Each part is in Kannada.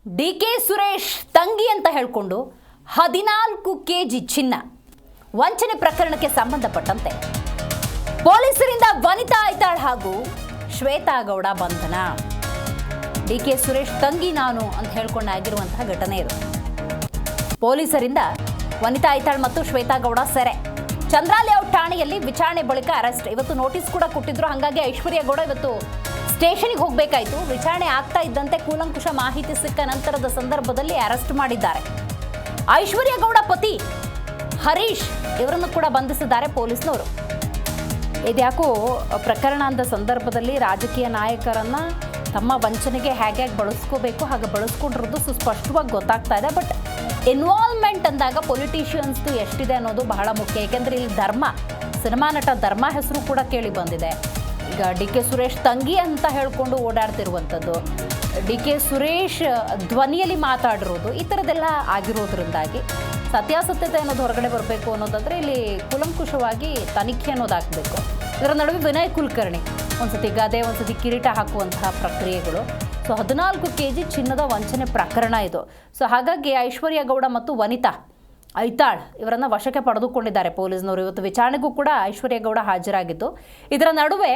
ಡಿ.ಕೆ. ಸುರೇಶ್ ತಂಗಿ ಅಂತ ಹೇಳಿಕೊಂಡು 14 ಕೆಜಿ ಚಿನ್ನ ವಂಚನೆ ಪ್ರಕರಣಕ್ಕೆ ಸಂಬಂಧಪಟ್ಟಂತೆ ಪೊಲೀಸರಿಂದ ವನಿತಾ ಐತಾಳ್ ಹಾಗೂ ಶ್ವೇತಾ ಗೌಡ ಬಂಧನ. ಡಿ.ಕೆ. ಸುರೇಶ್ ತಂಗಿ ನಾನು ಅಂತ ಹೇಳ್ಕೊಂಡು ಆಗಿರುವಂತಹ ಘಟನೆ ಇದು. ಪೊಲೀಸರಿಂದ ವನಿತಾ ಐತಾಳ್ ಮತ್ತು ಶ್ವೇತಾ ಗೌಡ ಸೆರೆ. ಚಂದ್ರ ಲೇಔಟ್ ಠಾಣೆಯಲ್ಲಿ ವಿಚಾರಣೆ ಬಳಿಕ ಅರೆಸ್ಟ್. ಇವತ್ತು ನೋಟಿಸ್ ಕೂಡ ಕೊಟ್ಟಿದ್ರು. ಹಾಗಾಗಿ ಐಶ್ವರ್ಯ ಗೌಡ ಇವತ್ತು ಸ್ಟೇಷನ್ಗೆ ಹೋಗಬೇಕಾಯಿತು. ವಿಚಾರಣೆ ಆಗ್ತಾ ಇದ್ದಂತೆ ಕೂಲಂಕುಷ ಮಾಹಿತಿ ಸಿಕ್ಕ ನಂತರದ ಸಂದರ್ಭದಲ್ಲಿ ಅರೆಸ್ಟ್ ಮಾಡಿದ್ದಾರೆ. ಐಶ್ವರ್ಯ ಗೌಡ ಪತಿ ಹರೀಶ್ ಇವರನ್ನು ಕೂಡ ಬಂಧಿಸಿದ್ದಾರೆ ಪೊಲೀಸ್ನವರು. ಇದ್ಯಾಕೋ ಪ್ರಕರಣ ಅಂದ ಸಂದರ್ಭದಲ್ಲಿ ರಾಜಕೀಯ ನಾಯಕರನ್ನ ತಮ್ಮ ವಂಚನೆಗೆ ಹೇಗೆ ಬಳಸ್ಕೋಬೇಕು ಹಾಗೆ ಬಳಸ್ಕೊಂಡಿರೋದು ಸುಸ್ಪಷ್ಟವಾಗಿ ಗೊತ್ತಾಗ್ತಾ ಇದೆ. ಬಟ್ ಇನ್ವಾಲ್ವ್ಮೆಂಟ್ ಅಂದಾಗ ಪೊಲಿಟಿಷಿಯನ್ಸ್ದು ಎಷ್ಟಿದೆ ಅನ್ನೋದು ಬಹಳ ಮುಖ್ಯ. ಏಕೆಂದರೆ ಇಲ್ಲಿ ಧರ್ಮ, ಸಿನಿಮಾ ನಟ ಧರ್ಮ ಹೆಸರು ಕೂಡ ಕೇಳಿ ಬಂದಿದೆ. ಈಗ ಡಿ.ಕೆ. ಸುರೇಶ್ ತಂಗಿ ಅಂತ ಹೇಳ್ಕೊಂಡು ಓಡಾಡ್ತಿರುವಂಥದ್ದು, ಡಿ.ಕೆ. ಸುರೇಶ್ ಧ್ವನಿಯಲ್ಲಿ ಮಾತಾಡಿರೋದು, ಈ ಥರದ್ದೆಲ್ಲ ಆಗಿರೋದ್ರಿಂದಾಗಿ ಸತ್ಯಾಸತ್ಯತೆ ಅನ್ನೋದು ಹೊರಗಡೆ ಬರಬೇಕು ಅನ್ನೋದಾದರೆ ಇಲ್ಲಿ ಕೂಲಂಕುಷವಾಗಿ ತನಿಖೆ ಅನ್ನೋದಾಗಬೇಕು. ಇದರ ನಡುವೆ ವಿನಯ್ ಕುಲಕರ್ಣಿ ಒಂದ್ಸತಿ ಗದೆ ಒಂದ್ಸತಿ ಕಿರೀಟ ಹಾಕುವಂತಹ ಪ್ರಕ್ರಿಯೆಗಳು. ಸೊ 14 ಕೆಜಿ ಚಿನ್ನದ ವಂಚನೆ ಪ್ರಕರಣ ಇದು. ಸೊ ಹಾಗಾಗಿ ಐಶ್ವರ್ಯ ಗೌಡ ಮತ್ತು ವನಿತಾ ಐತಾಳ್ ಇವರನ್ನು ವಶಕ್ಕೆ ಪಡೆದುಕೊಂಡಿದ್ದಾರೆ ಪೊಲೀಸ್ನವರು. ಇವತ್ತು ವಿಚಾರಣೆಗೂ ಕೂಡ ಐಶ್ವರ್ಯ ಗೌಡ ಹಾಜರಾಗಿದ್ದು, ಇದರ ನಡುವೆ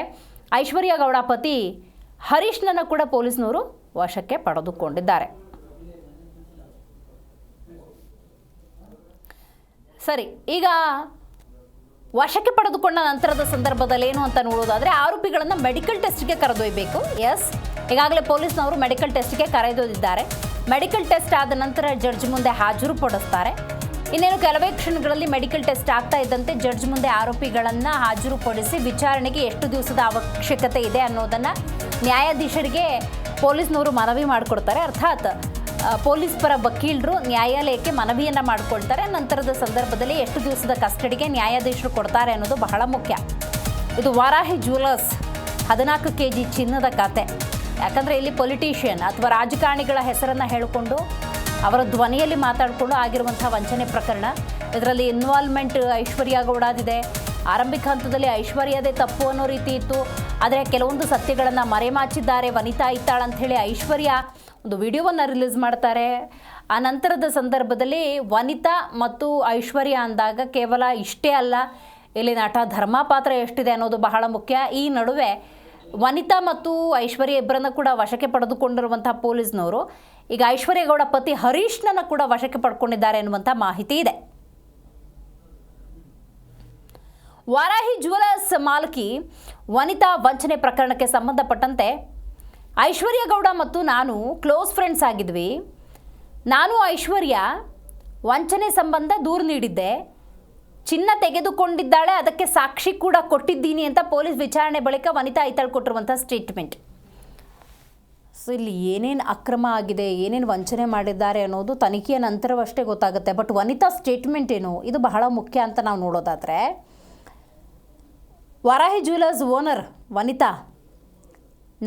ಐಶ್ವರ್ಯ ಗೌಡ ಪತಿ ಹರೀಶ್ನನ್ನು ಕೂಡ ಪೊಲೀಸ್ನವರು ವಶಕ್ಕೆ ಪಡೆದುಕೊಂಡಿದ್ದಾರೆ. ಸರಿ, ಈಗ ವಶಕ್ಕೆ ಪಡೆದುಕೊಂಡ ನಂತರದ ಸಂದರ್ಭದಲ್ಲಿ ಏನು ಅಂತ ನೋಡೋದಾದರೆ ಆರೋಪಿಗಳನ್ನು ಮೆಡಿಕಲ್ ಟೆಸ್ಟ್ಗೆ ಕರೆದೊಯ್ಯಬೇಕು. ಎಸ್, ಈಗಾಗಲೇ ಪೊಲೀಸ್ನವರು ಮೆಡಿಕಲ್ ಟೆಸ್ಟ್ಗೆ ಕರೆದೊಯ್ದಿದ್ದಾರೆ. ಮೆಡಿಕಲ್ ಟೆಸ್ಟ್ ಆದ ನಂತರ ಜಡ್ಜ್ ಮುಂದೆ ಹಾಜರುಪಡಿಸ್ತಾರೆ. ಇನ್ನೇನು ಕೆಲವೇ ಕ್ಷಣಗಳಲ್ಲಿ ಮೆಡಿಕಲ್ ಟೆಸ್ಟ್ ಆಗ್ತಾ ಇದ್ದಂತೆ ಜಡ್ಜ್ ಮುಂದೆ ಆರೋಪಿಗಳನ್ನು ಹಾಜರುಪಡಿಸಿ ವಿಚಾರಣೆಗೆ ಎಷ್ಟು ದಿವಸದ ಅವಶ್ಯಕತೆ ಇದೆ ಅನ್ನೋದನ್ನು ನ್ಯಾಯಾಧೀಶರಿಗೆ ಪೊಲೀಸ್ನವರು ಮನವಿ ಮಾಡಿಕೊಡ್ತಾರೆ. ಅರ್ಥಾತ್ ಪೊಲೀಸ್ ಪರ ವಕೀಲರು ನ್ಯಾಯಾಲಯಕ್ಕೆ ಮನವಿಯನ್ನು ಮಾಡಿಕೊಳ್ತಾರೆ. ನಂತರದ ಸಂದರ್ಭದಲ್ಲಿ ಎಷ್ಟು ದಿವಸದ ಕಸ್ಟಡಿಗೆ ನ್ಯಾಯಾಧೀಶರು ಕೊಡ್ತಾರೆ ಅನ್ನೋದು ಬಹಳ ಮುಖ್ಯ. ಇದು ವಾರಾಹಿ ಜ್ಯುವೆಲರ್ಸ್ 14 ಕೆಜಿ ಚಿನ್ನದ ಕತೆ. ಯಾಕಂದರೆ ಇಲ್ಲಿ ಪೊಲಿಟಿಷಿಯನ್ ಅಥವಾ ರಾಜಕಾರಣಿಗಳ ಹೆಸರನ್ನು ಹೇಳಿಕೊಂಡು ಅವರ ಧ್ವನಿಯಲ್ಲಿ ಮಾತಾಡಿಕೊಂಡು ಆಗಿರುವಂಥ ವಂಚನೆ ಪ್ರಕರಣ. ಇದರಲ್ಲಿ ಇನ್ವಾಲ್ವ್ಮೆಂಟ್ ಐಶ್ವರ್ಯ ಗೌಡದಿದೆ. ಆರಂಭಿಕ ಹಂತದಲ್ಲಿ ಐಶ್ವರ್ಯದೇ ತಪ್ಪು ಅನ್ನೋ ರೀತಿ ಇತ್ತು. ಆದರೆ ಕೆಲವೊಂದು ಸತ್ಯಗಳನ್ನು ಮರೆಮಾಚಿದ್ದಾರೆ ವನಿತಾ ಐತಾಳ್ ಅಂಥೇಳಿ ಐಶ್ವರ್ಯ ಒಂದು ವಿಡಿಯೋವನ್ನು ರಿಲೀಸ್ ಮಾಡ್ತಾರೆ. ಆ ನಂತರದ ಸಂದರ್ಭದಲ್ಲಿ ವನಿತಾ ಮತ್ತು ಐಶ್ವರ್ಯ ಅಂದಾಗ ಕೇವಲ ಇಷ್ಟೇ ಅಲ್ಲ, ಇಲ್ಲಿ ನಟ ಧರ್ಮ ಪಾತ್ರ ಎಷ್ಟಿದೆ ಅನ್ನೋದು ಬಹಳ ಮುಖ್ಯ. ಈ ನಡುವೆ ವನಿತಾ ಮತ್ತು ಐಶ್ವರ್ಯ ಇಬ್ಬರನ್ನು ಕೂಡ ವಶಕ್ಕೆ ಪಡೆದುಕೊಂಡಿರುವಂಥ ಪೊಲೀಸ್ನವರು ಈಗ ಐಶ್ವರ್ಯ ಗೌಡ ಪತಿ ಹರೀಶ್ನನ್ನು ಕೂಡ ವಶಕ್ಕೆ ಪಡ್ಕೊಂಡಿದ್ದಾರೆ ಎನ್ನುವಂಥ ಮಾಹಿತಿ ಇದೆ. ವಾರಾಹಿ ಜ್ಯುವೆಲರ್ಸ್ ಮಾಲಕಿ ವನಿತಾ ವಂಚನೆ ಪ್ರಕರಣಕ್ಕೆ ಸಂಬಂಧಪಟ್ಟಂತೆ ಐಶ್ವರ್ಯ ಗೌಡ ಮತ್ತು ನಾನು ಕ್ಲೋಸ್ ಫ್ರೆಂಡ್ಸ್ ಆಗಿದ್ವಿ. ನಾನು ಐಶ್ವರ್ಯ ವಂಚನೆ ಸಂಬಂಧ ದೂರು ನೀಡಿದ್ದೆ. ಚಿನ್ನ ತೆಗೆದುಕೊಂಡಿದ್ದಾಳೆ, ಅದಕ್ಕೆ ಸಾಕ್ಷಿ ಕೂಡ ಕೊಟ್ಟಿದ್ದೀನಿ ಅಂತ ಪೊಲೀಸ್ ವಿಚಾರಣೆ ಬಳಿಕ ವನಿತಾ ಐತಾಳ್ ಕೊಟ್ಟಿರುವಂಥ ಸ್ಟೇಟ್ಮೆಂಟ್. ಸೊ ಇಲ್ಲಿ ಏನೇನು ಅಕ್ರಮ ಆಗಿದೆ, ಏನೇನು ವಂಚನೆ ಮಾಡಿದ್ದಾರೆ ಅನ್ನೋದು ತನಿಖೆಯ ನಂತರವಷ್ಟೇ ಗೊತ್ತಾಗುತ್ತೆ. ಬಟ್ ವನಿತಾ ಸ್ಟೇಟ್ಮೆಂಟ್ ಏನು, ಇದು ಬಹಳ ಮುಖ್ಯ ಅಂತ ನಾವು ನೋಡೋದಾದರೆ, ವಾರಾಹಿ ಜ್ಯುವೆಲರ್ಸ್ ಓನರ್ ವನಿತಾ,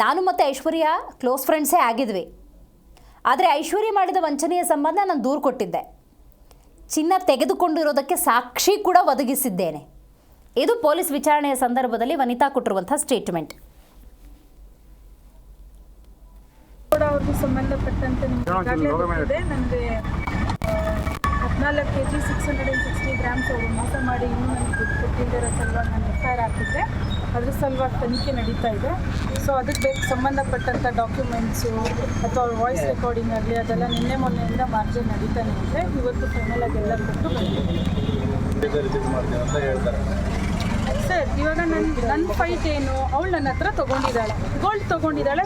ನಾನು ಮತ್ತು ಐಶ್ವರ್ಯ ಕ್ಲೋಸ್ ಫ್ರೆಂಡ್ಸೇ ಆಗಿದ್ವಿ. ಆದರೆ ಐಶ್ವರ್ಯ ಮಾಡಿದ ವಂಚನೆಯ ಸಂಬಂಧ ನಾನು ದೂರು ಕೊಟ್ಟಿದ್ದೆ. ಚಿನ್ನ ತೆಗೆದುಕೊಂಡಿರೋದಕ್ಕೆ ಸಾಕ್ಷಿ ಕೂಡ ಒದಗಿಸಿದ್ದೇನೆ. ಇದು ಪೊಲೀಸ್ ವಿಚಾರಣೆಯ ಸಂದರ್ಭದಲ್ಲಿ ವನಿತಾ ಕೊಟ್ಟಿರುವಂಥ ಸ್ಟೇಟ್ಮೆಂಟ್. ಅವ್ರಿಗೆ ಸಂಬಂಧಪಟ್ಟಂತೆ ನನಗೆ 14 ಕೆಜಿ 660 ಗ್ರಾಮ್ಸ್ ಅವರು ಮೋಸ ಮಾಡಿ ಇನ್ನೂ ನನಗೆ ದುಡ್ಡು ಕೊಟ್ಟಿದ್ದರ ಸಲುವಾಗಿ ನಾನು FIR ಹಾಕಿದ್ದೆ. ಅದ್ರ ಸಲುವಾಗಿ ತನಿಖೆ ನಡೀತಾ ಇದೆ. ಸೊ ಅದಕ್ಕೆ ಸಂಬಂಧಪಟ್ಟಂಥ ಡಾಕ್ಯುಮೆಂಟ್ಸು ಅಥವಾ ವಾಯ್ಸ್ ರೆಕಾರ್ಡಿಂಗ್ ಆಗಲಿ ಅದೆಲ್ಲ ನಿನ್ನೆ ಮೊನ್ನೆಯಿಂದ ಮಾರ್ಜಿನ್ ನಡೀತಾನೆ ಇದೆ. ಇವತ್ತು ಫೈನಲ್ ಆಗಿ ಎಲ್ಲ ಕೊಟ್ಟು ಬಂದಿದ್ದೀನಿ ಸರ್. ಇವಾಗ ನನ್ನ ಫೈಟ್ ಏನು, ಅವಳು ನನ್ನ ಹತ್ರ ತೊಗೊಂಡಿದ್ದಾಳೆ, ಗೋಲ್ಡ್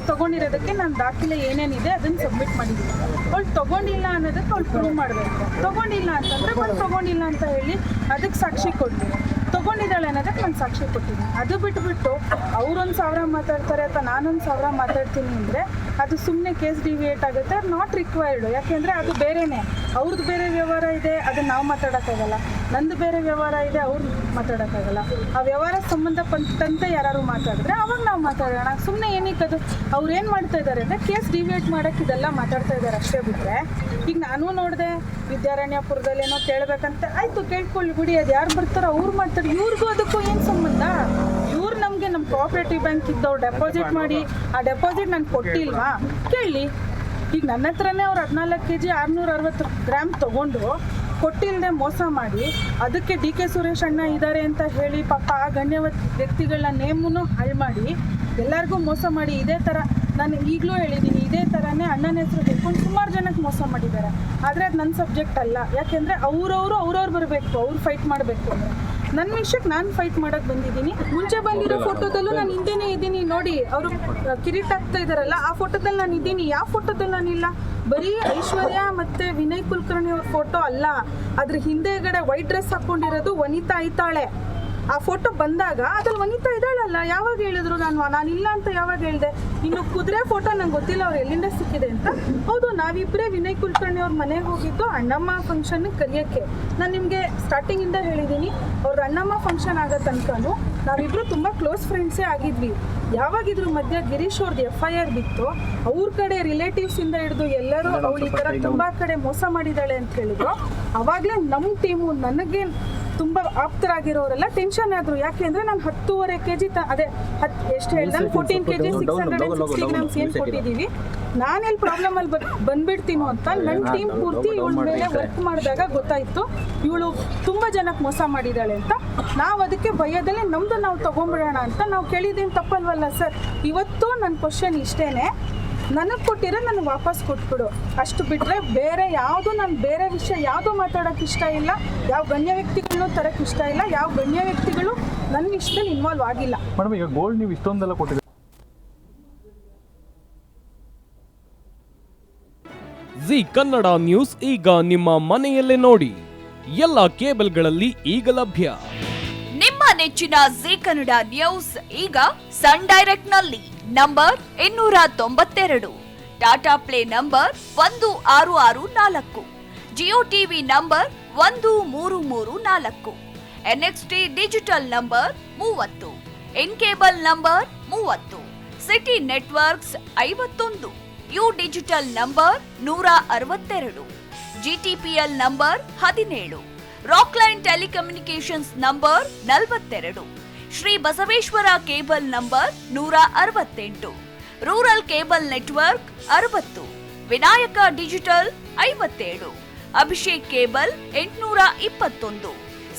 ತೊಗೊಂಡಿರೋದಕ್ಕೆ ನಾನು ದಾಖಲೆ ಏನೇನಿದೆ ಅದನ್ನು ಸಬ್ಮಿಟ್ ಮಾಡಿದ್ದೀನಿ. ಅವಳು ತೊಗೊಂಡಿಲ್ಲ ಅನ್ನೋದಕ್ಕೆ ಅವಳು ಪ್ರೂವ್ ಮಾಡಬೇಕು. ತೊಗೊಂಡಿಲ್ಲ ಅಂತಂದರೆ ಮತ್ತೆ ತೊಗೊಂಡಿಲ್ಲ ಅಂತ ಹೇಳಿ ಅದಕ್ಕೆ ಸಾಕ್ಷಿ ಕೊಡ್ತೀನಿ. ತೊಗೊಂಡಿದ್ದಾಳೆ ಅನ್ನೋದಕ್ಕೆ ನಾನು ಸಾಕ್ಷಿ ಕೊಟ್ಟಿದ್ದೀನಿ. ಅದು ಬಿಟ್ಬಿಟ್ಟು ಅವ್ರೊಂದು 1000 ಮಾತಾಡ್ತಾರೆ ಅಥವಾ ನಾನೊಂದು 1000 ಮಾತಾಡ್ತೀನಿ ಅಂದರೆ ಅದು ಸುಮ್ಮನೆ ಕೇಸ್ ಡಿವಿಯೇಟ್ ಆಗುತ್ತೆ. ನಾಟ್ ರಿಕ್ವೈರ್ಡು. ಯಾಕೆಂದರೆ ಅದು ಬೇರೆಯೇ, ಅವ್ರದ್ದು ಬೇರೆ ವ್ಯವಹಾರ ಇದೆ, ಅದನ್ನು ನಾವು ಮಾತಾಡೋಕ್ಕಾಗಲ್ಲ. ನಂದು ಬೇರೆ ವ್ಯವಹಾರ ಇದೆ, ಅವ್ರು ಮಾತಾಡೋಕ್ಕಾಗಲ್ಲ. ಆ ವ್ಯವಹಾರ ಸಂಬಂಧಪಟ್ಟಂತೆ ಯಾರು ಮಾತಾಡಿದ್ರೆ ಅವಾಗ ನಾವು ಮಾತಾಡೋಣ. ಸುಮ್ಮನೆ ಏನಕ್ಕೆ ಅದು ಅವ್ರು ಏನು ಮಾಡ್ತಾ ಇದ್ದಾರೆ ಅಂದರೆ ಕೇಸ್ ಡಿವಿಯೇಟ್ ಮಾಡೋಕ್ಕೆ ಇದೆಲ್ಲ ಮಾತಾಡ್ತಾ ಇದ್ದಾರೆ ಅಷ್ಟೇ ಬಿಟ್ಟರೆ. ಈಗ ನಾನು ನೋಡಿದೆ ವಿದ್ಯಾರಣ್ಯಪುರದಲ್ಲಿ ಏನೋ ಕೇಳಬೇಕಂತ, ಆಯಿತು ಕೇಳ್ಕೊಳ್ಳಿ ಬಿಡಿ, ಅದು ಯಾರು ಬರ್ತಾರೋ ಅವ್ರು ಮಾಡ್ತಾರೆ. ಇವ್ರಿಗೂ ಅದಕ್ಕೂ ಏನು ಸಂಬಂಧ? ಇವ್ರು ನಮಗೆ ನಮ್ಮ ಕೋಆಪರೇಟಿವ್ ಬ್ಯಾಂಕ್ ಇದ್ದವ್ರು ಡೆಪಾಸಿಟ್ ಮಾಡಿ ಆ ಡೆಪಾಸಿಟ್ ನಾನು ಕೊಟ್ಟಿಲ್ವಾ ಕೇಳಿ. ಈಗ ನನ್ನ ಹತ್ರನೇ ಅವ್ರು 14 kg 660 ಗ್ರಾಮ್ ತೊಗೊಂಡು ಕೊಟ್ಟಿಲ್ಲದೆ ಮೋಸ ಮಾಡಿ ಅದಕ್ಕೆ ಡಿ ಕೆ ಸುರೇಶ್ ಅಣ್ಣ ಇದ್ದಾರೆ ಅಂತ ಹೇಳಿ ಪಾಪ ಆ ಗಣ್ಯ ವ್ಯಕ್ತಿಗಳನ್ನ ನೇಮನ್ನು ಹಾಳು ಮಾಡಿ ಎಲ್ಲರಿಗೂ ಮೋಸ ಮಾಡಿ ಇದೇ ಥರ ನಾನು ಈಗಲೂ ಹೇಳಿದ್ದೀನಿ ಇದೇ ಥರನೇ ಅಣ್ಣನ ಹೆಸರು ಹೇಳ್ಕೊಂಡು ಸುಮಾರು ಜನಕ್ಕೆ ಮೋಸ ಮಾಡಿದ್ದಾರೆ. ಆದರೆ ಅದು ನನ್ನ ಸಬ್ಜೆಕ್ಟ್ ಅಲ್ಲ. ಯಾಕೆಂದರೆ ಅವ್ರವ್ರು ಬರಬೇಕು, ಅವ್ರು ಫೈಟ್ ಮಾಡಬೇಕು ಅಂದರೆ ನನ್ನ ವಿಷಯಕ್ಕೆ ನಾನು ಫೈಟ್ ಮಾಡೋಕ್ಕೆ ಬಂದಿದ್ದೀನಿ. ಮುಂಚೆ ಬಂದಿರೋ ಫೋಟೋದಲ್ಲೂ ನಾನು ಹಿಂದೆನೇ ಇದ್ದೀನಿ ನೋಡಿ. ಅವರು ಕಿರೀಟ ಹಾಕ್ತಾ ಇದ್ದಾರಲ್ಲ ಆ ಫೋಟೋದಲ್ಲಿ ನಾನು ಇದ್ದೀನಿ. ಯಾವ ಫೋಟೋದಲ್ಲಿ ನಾನಿಲ್ಲ. ಬರೀ ಐಶ್ವರ್ಯ ಮತ್ತು ವಿನಯ್ ಕುಲಕರ್ಣಿ ಅವ್ರ ಫೋಟೋ ಅಲ್ಲ, ಅದ್ರ ಹಿಂದೆಗಡೆ ವೈಟ್ ಡ್ರೆಸ್ ಹಾಕ್ಕೊಂಡಿರೋದು ವನಿತಾ ಐತಾಳೆ. ಆ ಫೋಟೋ ಬಂದಾಗ ಅದ್ರಲ್ಲಿ ವನಿತಾ ಇದ್ದಾಳಲ್ಲ. ಯಾವಾಗ ಹೇಳಿದ್ರು ನಾನಿಲ್ಲ ಅಂತ ಯಾವಾಗ ಹೇಳಿದೆ? ಇನ್ನು ಕುದುರೆ ಫೋಟೋ ನಂಗೆ ಗೊತ್ತಿಲ್ಲ ಅವ್ರು ಎಲ್ಲಿಂದ ಸಿಕ್ಕಿದೆ ಅಂತ. ಹೌದು, ನಾವಿಬ್ಬರೇ ವಿನಯ್ ಕುಲಕರ್ಣಿ ಅವ್ರ ಮನೆಗೆ ಹೋಗಿದ್ದು ಅಣ್ಣಮ್ಮ ಫಂಕ್ಷನ್ಗೆ ಕರೆಯೋಕ್ಕೆ. ನಾನು ನಿಮಗೆ ಸ್ಟಾರ್ಟಿಂಗಿಂದ ಹೇಳಿದ್ದೀನಿ, ಅವ್ರದ್ದು ಅಣ್ಣಮ್ಮ ಫಂಕ್ಷನ್ ಆಗೋ ತನಕನೂ ನಾವಿಬ್ಬರು ತುಂಬ ಕ್ಲೋಸ್ ಫ್ರೆಂಡ್ಸೇ ಆಗಿದ್ವಿ. ಯಾವಾಗಿದ್ರು ಮಧ್ಯ ಗಿರೀಶ್ ಅವ್ರದ್ದು FIR ಬಿತ್ತು, ಅವ್ರ ಕಡೆ ರಿಲೇಟಿವ್ಸಿಂದ ಹಿಡಿದು ಎಲ್ಲರೂ ಅವಳು ಈ ಥರ ತುಂಬ ಕಡೆ ಮೋಸ ಮಾಡಿದ್ದಾಳೆ ಅಂತ ಹೇಳಿದ್ರು. ಆವಾಗಲೇ ನಮ್ಮ ಟೀಮು ನನಗೆ ತುಂಬ ಆಪ್ತರಾಗಿರೋರೆಲ್ಲ ಟೆನ್ಷನ್ ಆದರು. ಯಾಕೆ ಅಂದರೆ ನಾನು 10.5 kg ಎಷ್ಟು ಹೇಳಿದೆ 14 kg 660 grams ಏನು ಕೊಟ್ಟಿದ್ದೀವಿ, ನಾನೆಲ್ಲಿ ಪ್ರಾಬ್ಲಮಲ್ಲಿ ಬಂದ್ಬಿಡ್ತೀನೋ ಅಂತ ನನ್ನ ಟೀಮ್ ಪೂರ್ತಿ ಇವಳ ಮೇಲೆ ವರ್ಕ್ ಮಾಡಿದಾಗ ಗೊತ್ತಾಯಿತು ಇವಳು ತುಂಬ ಜನಕ್ಕೆ ಮೋಸ ಮಾಡಿದ್ದಾಳೆ ಅಂತ. ನಾವು ಅದಕ್ಕೆ ಭಯದಲ್ಲಿ ನಮ್ಮದು ನಾವು ತೊಗೊಂಬಿಡೋಣ ಅಂತ ನಾವು ಕೇಳಿದ್ದೇನು ತಪ್ಪಲ್ವಲ್ಲ ಸರ್. ಇವತ್ತು ನನ್ನ ಕ್ವಶನ್ ಇಷ್ಟೇ, ನನಗೆ ಕೊಟ್ಟಿರೋ ನನಗೆ ವಾಪಸ್ ಕೊಟ್ಬಿಡು, ಅಷ್ಟು ಬಿಟ್ಟರೆ ಬೇರೆ ಯಾವುದು ನಾನು ಬೇರೆ ವಿಷಯ ಯಾವುದು ಮಾತಾಡೋಕ್ಕೆ ಇಷ್ಟ ಇಲ್ಲ. ಯಾವ ಗಣ್ಯ ವ್ಯಕ್ತಿಗಳನ್ನೂ ತರಕ್ಕೆ ಇಷ್ಟ ಇಲ್ಲ. ಯಾವ ಗಣ್ಯ ವ್ಯಕ್ತಿಗಳು ನನ್ನ ವಿಷಯದಲ್ಲಿ ಇನ್ವಾಲ್ವ್ ಆಗಿಲ್ಲ. ಮೇಡಮ್, ಈಗ ಗೋಲ್ಡ್ ನೀವು ಇಷ್ಟೊಂದೆಲ್ಲ ಕೊಟ್ಟಿದ್ದೀರಿ. ಜಿ ಕನ್ನಡ ನ್ಯೂಸ್ ಈಗ ನಿಮ್ಮ ಮನೆಯಲ್ಲೇ ನೋಡಿ. ಎಲ್ಲ ಕೇಬಲ್ಗಳಲ್ಲಿ ಈಗ ಲಭ್ಯ. ನಿಮ್ಮ ನೆಚ್ಚಿನ ಜಿ ಕನ್ನಡ ನ್ಯೂಸ್ ಈಗ ಸನ್ ಡೈರೆಕ್ಟ್ ನಲ್ಲಿ number 292, Tata play number 1664, Jio TV number 1334, NXT digital number 30, in cable number 30, city networks 51, U digital number 162, GTPL number 17, Rockline telecommunications number 42, Shri Basaveshwara cable number 168, rural cable network 60, Vinayaka digital 57, Abhishek cable 821,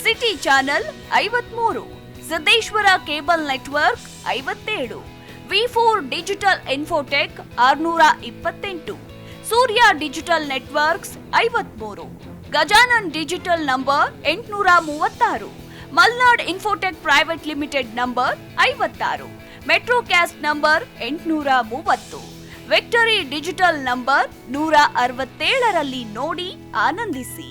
city channel 53, Siddeshwara cable network 57, V4 digital Infotech 628, Surya digital networks 53, Gajanan digital number 836, Malnad infotech private limited number 56, metrocast number 830, victory digital number 167ರಲ್ಲಿ ನೋಡಿ ಆನಂದಿಸಿ.